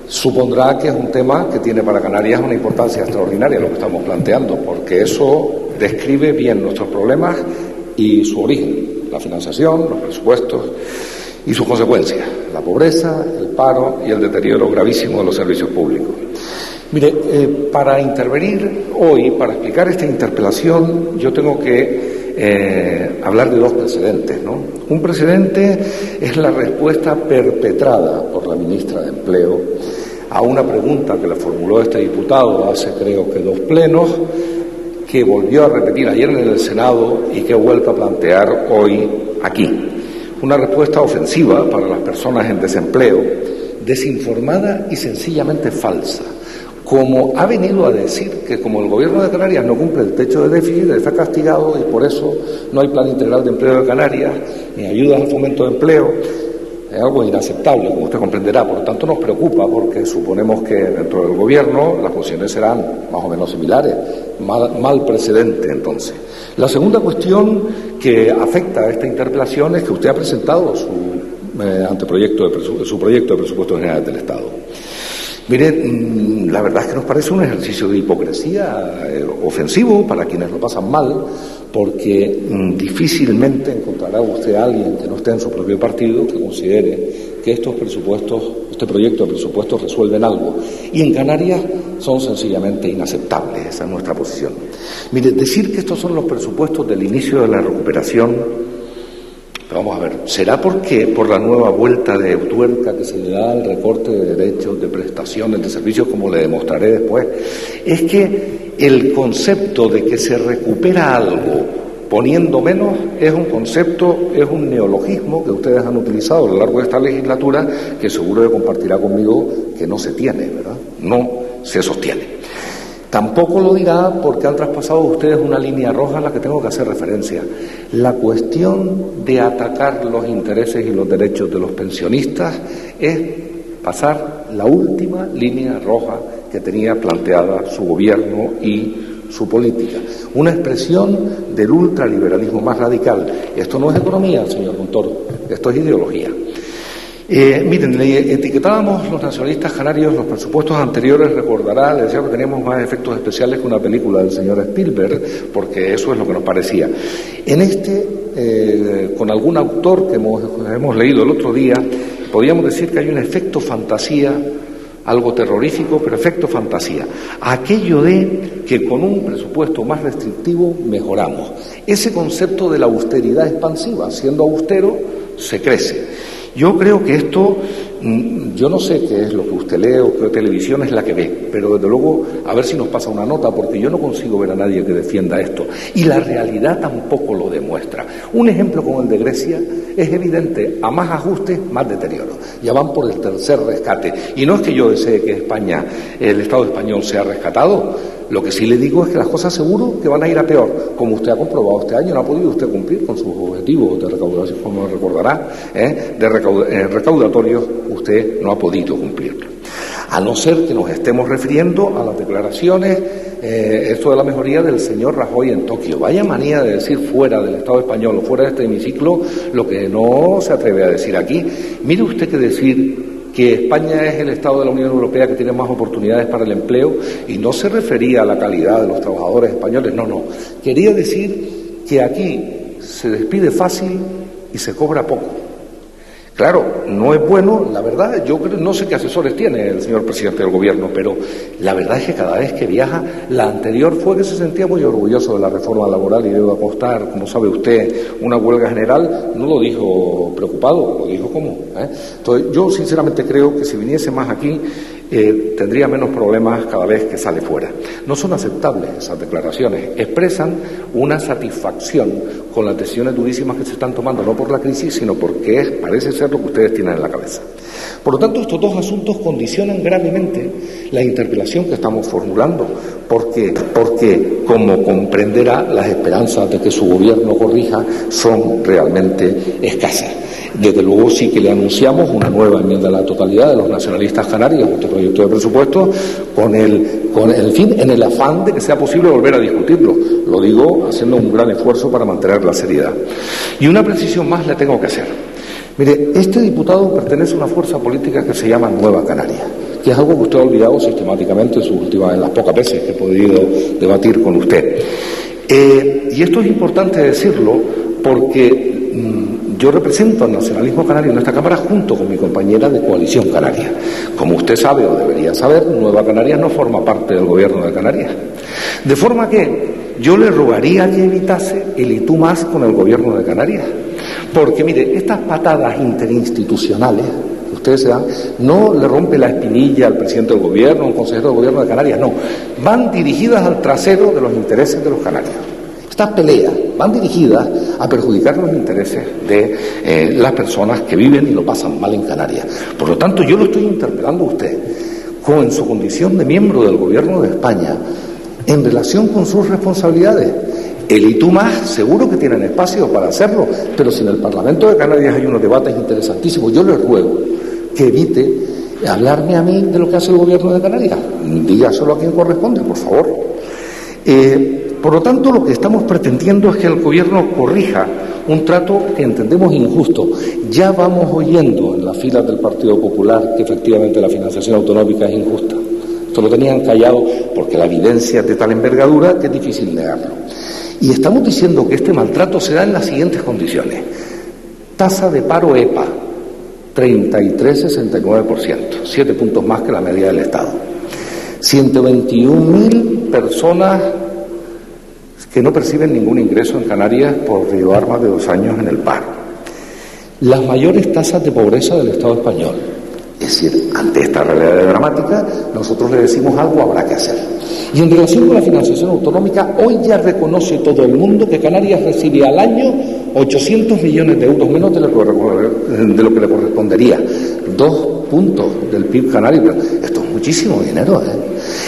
Supondrá que es un tema que tiene para Canarias una importancia extraordinaria lo que estamos planteando, porque eso describe bien nuestros problemas y su origen, la financiación, los presupuestos y sus consecuencias, la pobreza, el paro y el deterioro gravísimo de los servicios públicos. Mire, para intervenir hoy, para explicar esta interpelación, yo tengo que hablar de dos precedentes, ¿no? Un precedente es la respuesta perpetrada por la ministra de Empleo a una pregunta que le formuló este diputado hace creo que 2 plenos, que volvió a repetir ayer en el Senado y que he vuelto a plantear hoy aquí. Una respuesta ofensiva para las personas en desempleo, desinformada y sencillamente falsa. Como ha venido a decir que como el Gobierno de Canarias no cumple el techo de déficit, está castigado y por eso no hay plan integral de empleo de Canarias, ni ayudas al fomento de empleo, es algo inaceptable, como usted comprenderá. Por lo tanto, nos preocupa porque suponemos que dentro del Gobierno las posiciones serán más o menos similares. Mal precedente, entonces. La segunda cuestión que afecta a esta interpelación es que usted ha presentado su proyecto de presupuestos generales del Estado. Mire, la verdad es que nos parece un ejercicio de hipocresía ofensivo para quienes lo pasan mal, porque difícilmente encontrará usted a alguien que no esté en su propio partido que considere que este proyecto de presupuestos resuelven algo. Y en Canarias son sencillamente inaceptables, esa es nuestra posición. Mire, decir que estos son los presupuestos del inicio de la recuperación, vamos a ver, ¿será porque por la nueva vuelta de tuerca que se le da al recorte de derechos, de prestaciones, de servicios, como le demostraré después? Es que el concepto de que se recupera algo poniendo menos es un concepto, es un neologismo que ustedes han utilizado a lo largo de esta legislatura, que seguro que compartirá conmigo que no se tiene, ¿verdad? No se sostiene. Tampoco lo dirá porque han traspasado ustedes una línea roja a la que tengo que hacer referencia. La cuestión de atacar los intereses y los derechos de los pensionistas es pasar la última línea roja que tenía planteada su gobierno y su política. Una expresión del ultraliberalismo más radical. Esto no es economía, señor Montoro, esto es ideología. Miren, le etiquetábamos los nacionalistas canarios los presupuestos anteriores, recordará, le decía que teníamos más efectos especiales que una película del señor Spielberg, porque eso es lo que nos parecía. En con algún autor que hemos leído el otro día, podríamos decir que hay un efecto fantasía, algo terrorífico, pero efecto fantasía. Aquello de que con un presupuesto más restrictivo mejoramos. Ese concepto de la austeridad expansiva, siendo austero, se crece. Yo creo que esto, yo no sé qué es lo que usted lee o qué televisión es la que ve, pero desde luego a ver si nos pasa una nota, porque yo no consigo ver a nadie que defienda esto. Y la realidad tampoco lo demuestra. Un ejemplo como el de Grecia es evidente, a más ajustes, más deterioro. Ya van por el tercer rescate. Y no es que yo desee que España, el Estado español sea rescatado. Lo que sí le digo es que las cosas seguro que van a ir a peor. Como usted ha comprobado este año, no ha podido usted cumplir con sus objetivos de recaudación, como recordará, recaudatorios, usted no ha podido cumplirlo. A no ser que nos estemos refiriendo a las declaraciones, esto de la mejoría del señor Rajoy en Tokio. Vaya manía de decir fuera del Estado español o fuera de este hemiciclo lo que no se atreve a decir aquí. Mire usted que decir que España es el Estado de la Unión Europea que tiene más oportunidades para el empleo, y no se refería a la calidad de los trabajadores españoles, no. Quería decir que aquí se despide fácil y se cobra poco. Claro, no es bueno, la verdad, yo no sé qué asesores tiene el señor presidente del gobierno, pero la verdad es que cada vez que viaja, la anterior fue que se sentía muy orgulloso de la reforma laboral y debe costar, como sabe usted, una huelga general. No lo dijo preocupado, lo dijo como. Entonces, yo sinceramente creo que si viniese más aquí, tendría menos problemas cada vez que sale fuera. No son aceptables esas declaraciones, expresan una satisfacción con las decisiones durísimas que se están tomando, no por la crisis, sino porque parece ser lo que ustedes tienen en la cabeza. Por lo tanto, estos dos asuntos condicionan gravemente la interpelación que estamos formulando, porque como comprenderá, las esperanzas de que su gobierno corrija son realmente escasas. Desde luego sí que le anunciamos una nueva enmienda a la totalidad de los nacionalistas canarios, este proyecto de presupuesto, en el afán de que sea posible volver a discutirlo. Lo digo haciendo un gran esfuerzo para mantener la seriedad. Y una precisión más le tengo que hacer. Mire, este diputado pertenece a una fuerza política que se llama Nueva Canaria, que es algo que usted ha olvidado sistemáticamente en las pocas veces que he podido debatir con usted. Y esto es importante decirlo porque yo represento al nacionalismo canario en esta Cámara junto con mi compañera de Coalición Canaria. Como usted sabe o debería saber, Nueva Canarias no forma parte del gobierno de Canarias. De forma que yo le rogaría que evitase el y tú más con el gobierno de Canarias. Porque, mire, estas patadas interinstitucionales que ustedes se dan, no le rompe la espinilla al presidente del gobierno, a un consejero del gobierno de Canarias, no. Van dirigidas al trasero de los intereses de los canarios. Estas peleas van dirigidas a perjudicar los intereses de las personas que viven y lo pasan mal en Canarias. Por lo tanto, yo lo estoy interpelando a usted, en su condición de miembro del Gobierno de España, en relación con sus responsabilidades. El y tú más, seguro que tienen espacio para hacerlo, pero si en el Parlamento de Canarias hay unos debates interesantísimos, yo les ruego que evite hablarme a mí de lo que hace el Gobierno de Canarias. Dígaselo a quien corresponde, por favor. Por lo tanto, lo que estamos pretendiendo es que el Gobierno corrija un trato que entendemos injusto. Ya vamos oyendo en las filas del Partido Popular que efectivamente la financiación autonómica es injusta. Esto lo tenían callado porque la evidencia es de tal envergadura que es difícil negarlo. Y estamos diciendo que este maltrato se da en las siguientes condiciones. Tasa de paro EPA, 33,69%, 7 puntos más que la media del Estado. 121.000 personas que no perciben ningún ingreso en Canarias por llevar más de 2 años en el paro. Las mayores tasas de pobreza del Estado español. Es decir, ante esta realidad dramática, nosotros le decimos algo habrá que hacer. Y en relación con la financiación autonómica, hoy ya reconoce todo el mundo que Canarias recibe al año 800 millones de euros menos de lo que le correspondería. 2 puntos del PIB canario. Esto es muchísimo dinero,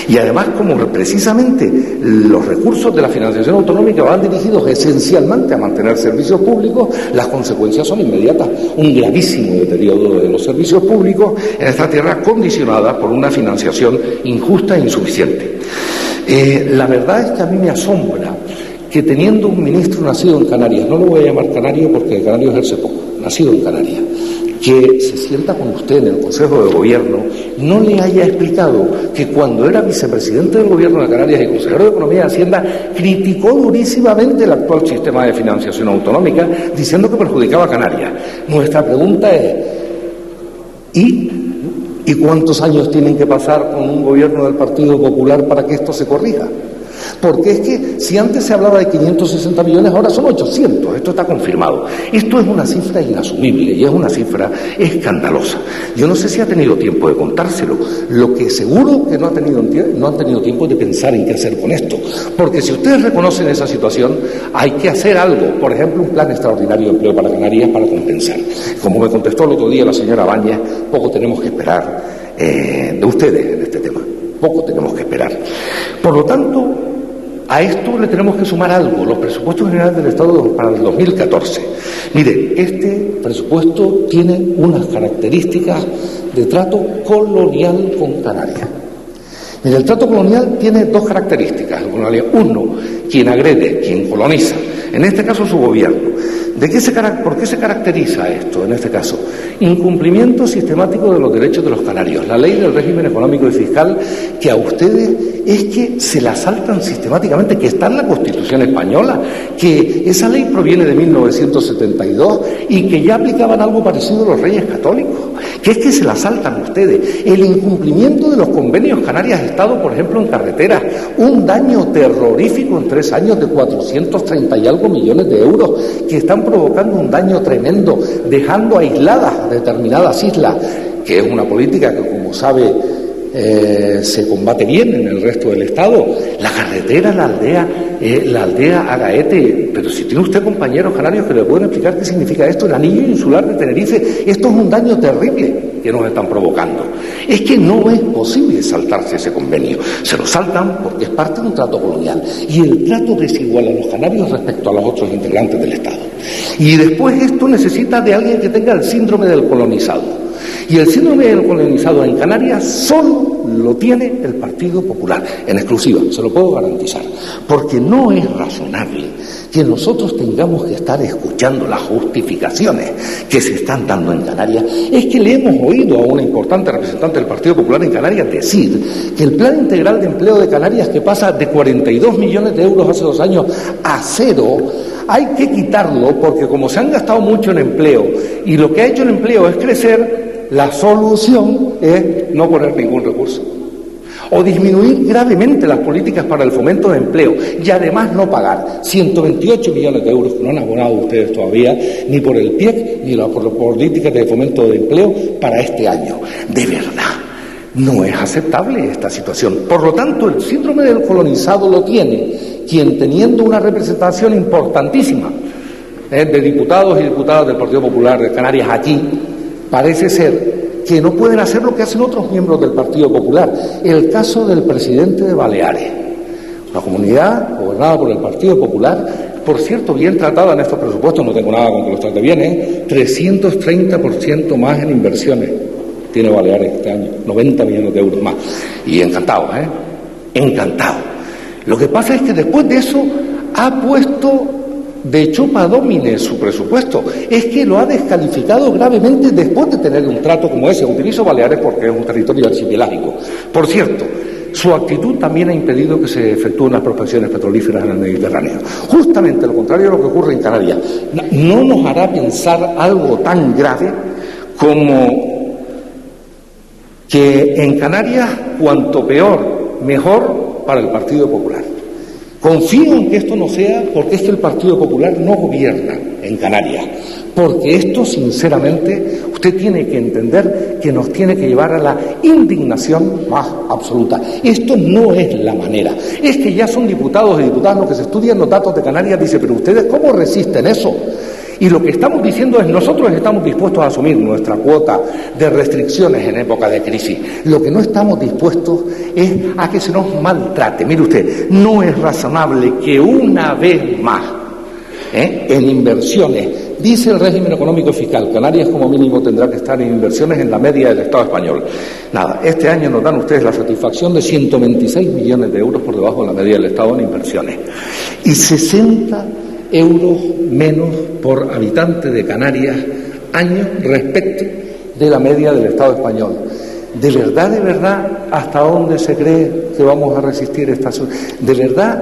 Y además, como precisamente los recursos de la financiación autonómica van dirigidos esencialmente a mantener servicios públicos, las consecuencias son inmediatas. Un gravísimo deterioro de los servicios públicos en esta tierra condicionada por una financiación injusta e insuficiente. La verdad es que a mí me asombra que teniendo un ministro nacido en Canarias, no lo voy a llamar canario porque el canario ejerce poco, nacido en Canarias, que se sienta con usted en el Consejo de Gobierno, no le haya explicado que cuando era vicepresidente del Gobierno de Canarias y consejero de Economía y Hacienda, criticó durísimamente el actual sistema de financiación autonómica, diciendo que perjudicaba a Canarias. Nuestra pregunta es, ¿y cuántos años tienen que pasar con un gobierno del Partido Popular para que esto se corrija? Porque es que si antes se hablaba de 560 millones, ahora son 800, esto está confirmado. Esto es una cifra inasumible y es una cifra escandalosa. Yo no sé si ha tenido tiempo de contárselo, lo que seguro que no han tenido tiempo de pensar en qué hacer con esto. Porque si ustedes reconocen esa situación, hay que hacer algo, por ejemplo, un plan extraordinario de empleo para Canarias para compensar. Como me contestó el otro día la señora Báñez, poco tenemos que esperar de ustedes en este tema, poco tenemos que esperar. Por lo tanto, a esto le tenemos que sumar algo, los presupuestos generales del Estado para el 2014. Mire, este presupuesto tiene unas características de trato colonial con Canarias. Mire, el trato colonial tiene 2 características. Uno, quien agrede, quien coloniza, en este caso su gobierno. ¿Por qué se caracteriza esto en este caso? Incumplimiento sistemático de los derechos de los canarios. La ley del régimen económico y fiscal, que a ustedes es que se la saltan sistemáticamente, que está en la Constitución española, que esa ley proviene de 1972 y que ya aplicaban algo parecido a los reyes católicos, que es que se la saltan ustedes. El incumplimiento de los convenios Canarias-Estado, por ejemplo, en carreteras, un daño terrorífico en 3 años de 430 y algo millones de euros, que están provocando un daño tremendo, dejando aisladas determinadas islas, que es una política que, como sabe, se combate bien en el resto del Estado. La carretera, la aldea Agaete, pero si tiene usted compañeros canarios que le pueden explicar qué significa esto, el anillo insular de Tenerife, esto es un daño terrible que nos están provocando. Es que no es posible saltarse ese convenio. Se lo saltan porque es parte de un trato colonial y el trato desigual a los canarios respecto a los otros integrantes del Estado. Y después esto necesita de alguien que tenga el síndrome del colonizado. Y el síndrome del colonizado en Canarias solo lo tiene el Partido Popular, en exclusiva, se lo puedo garantizar, porque no es razonable que nosotros tengamos que estar escuchando las justificaciones que se están dando en Canarias. Es que le hemos oído a una importante representante del Partido Popular en Canarias decir que el Plan Integral de Empleo de Canarias, que pasa de 42 millones de euros hace 2 años a 0, hay que quitarlo porque como se han gastado mucho en empleo y lo que ha hecho el empleo es crecer, la solución es no poner ningún recurso o disminuir gravemente las políticas para el fomento de empleo y además no pagar 128 millones de euros que no han abonado ustedes todavía ni por el PIEC ni por las políticas de fomento de empleo para este año. De verdad, no es aceptable esta situación. Por lo tanto, el síndrome del colonizado lo tiene quien, teniendo una representación importantísima de diputados y diputadas del Partido Popular de Canarias aquí, parece ser que no pueden hacer lo que hacen otros miembros del Partido Popular. El caso del presidente de Baleares, una comunidad gobernada por el Partido Popular, por cierto, bien tratada en estos presupuestos, no tengo nada con que los trate bien, 330% más en inversiones tiene Baleares este año, 90 millones de euros más. Y encantado, encantado. Lo que pasa es que después de eso ha puesto de chupa domine su presupuesto, es que lo ha descalificado gravemente después de tener un trato como ese. Utilizo Baleares porque es un territorio archipelágico. Por cierto, su actitud también ha impedido que se efectúen las prospecciones petrolíferas en el Mediterráneo. Justamente lo contrario de lo que ocurre en Canarias. No nos hará pensar algo tan grave como que en Canarias cuanto peor, mejor para el Partido Popular. Confío en que esto no sea porque es que el Partido Popular no gobierna en Canarias, porque esto, sinceramente, usted tiene que entender que nos tiene que llevar a la indignación más absoluta. Esto no es la manera. Es que ya son diputados y diputadas los que se estudian los datos de Canarias, dice, pero ustedes ¿cómo resisten eso? Y lo que estamos diciendo es, nosotros estamos dispuestos a asumir nuestra cuota de restricciones en época de crisis. Lo que no estamos dispuestos es a que se nos maltrate. Mire usted, no es razonable que una vez más, en inversiones, dice el régimen económico fiscal, Canarias como mínimo tendrá que estar en inversiones en la media del Estado español. Nada, este año nos dan ustedes la satisfacción de 126 millones de euros por debajo de la media del Estado en inversiones. Y 60 euros menos por habitante de Canarias año respecto de la media del Estado español. ¿De verdad, hasta dónde se cree que vamos a resistir esta situación? ¿De verdad?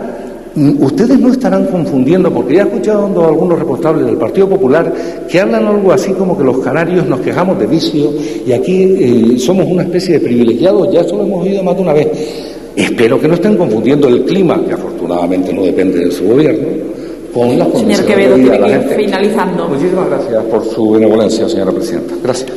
Ustedes no estarán confundiendo, porque ya he escuchado a algunos responsables del Partido Popular que hablan algo así como que los canarios nos quejamos de vicio y aquí somos una especie de privilegiados, ya eso lo hemos oído más de una vez. Espero que no estén confundiendo el clima, que afortunadamente no depende de su gobierno, con las condiciones de vida de la gente. Finalizando. Muchísimas gracias por su benevolencia, señora presidenta. Gracias.